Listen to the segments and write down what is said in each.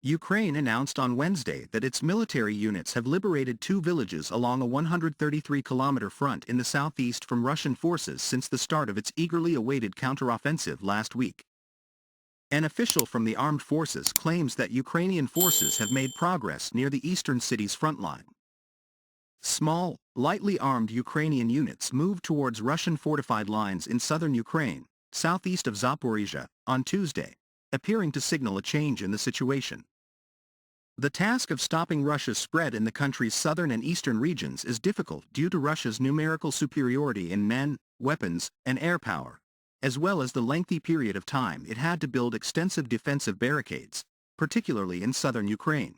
Ukraine announced on Wednesday that its military units have liberated two villages along a 133-kilometer front in the southeast from Russian forces since the start of its eagerly awaited counteroffensive last week. An official from the armed forces claims that Ukrainian forces have made progress near the eastern city's front line. Small, lightly armed Ukrainian units moved towards Russian fortified lines in southern Ukraine, southeast of Zaporizhzhia, on Tuesday, appearing to signal a change in the situation. The task of stopping Russia's spread in the country's southern and eastern regions is difficult due to Russia's numerical superiority in men, weapons, and air power, as well as the lengthy period of time it had to build extensive defensive barricades, particularly in southern Ukraine.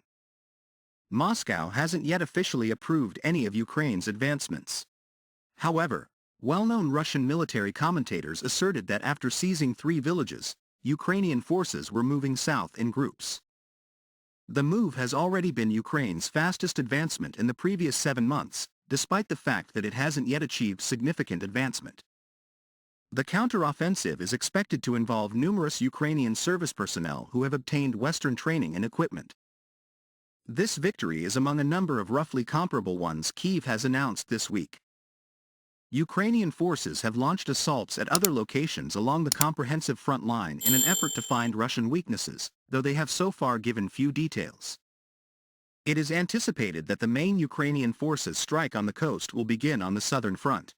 Moscow hasn't yet officially approved any of Ukraine's advancements. However, well-known Russian military commentators asserted that after seizing three villages, Ukrainian forces were moving south in groups. The move has already been Ukraine's fastest advancement in the previous 7 months, despite the fact that it hasn't yet achieved significant advancement. The counteroffensive is expected to involve numerous Ukrainian service personnel who have obtained Western training and equipment. This victory is among a number of roughly comparable ones Kyiv has announced this week. Ukrainian forces have launched assaults at other locations along the comprehensive front line in an effort to find Russian weaknesses, though they have so far given few details. It is anticipated that the main Ukrainian forces' strike on the coast will begin on the southern front.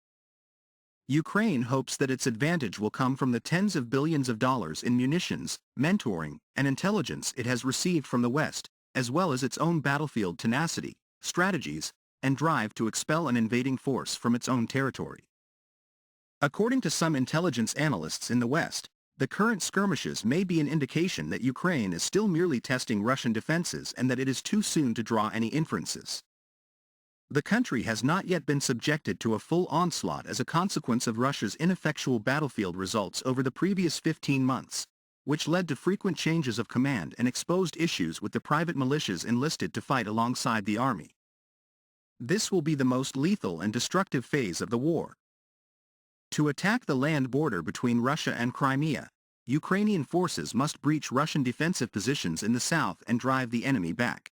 Ukraine hopes that its advantage will come from the tens of billions of dollars in munitions, mentoring, and intelligence it has received from the West, as well as its own battlefield tenacity, strategies, and drive to expel an invading force from its own territory. According to some intelligence analysts in the West, the current skirmishes may be an indication that Ukraine is still merely testing Russian defenses and that it is too soon to draw any inferences. The country has not yet been subjected to a full onslaught as a consequence of Russia's ineffectual battlefield results over the previous 15 months, which led to frequent changes of command and exposed issues with the private militias enlisted to fight alongside the army. This will be the most lethal and destructive phase of the war. To attack the land border between Russia and Crimea, Ukrainian forces must breach Russian defensive positions in the south and drive the enemy back.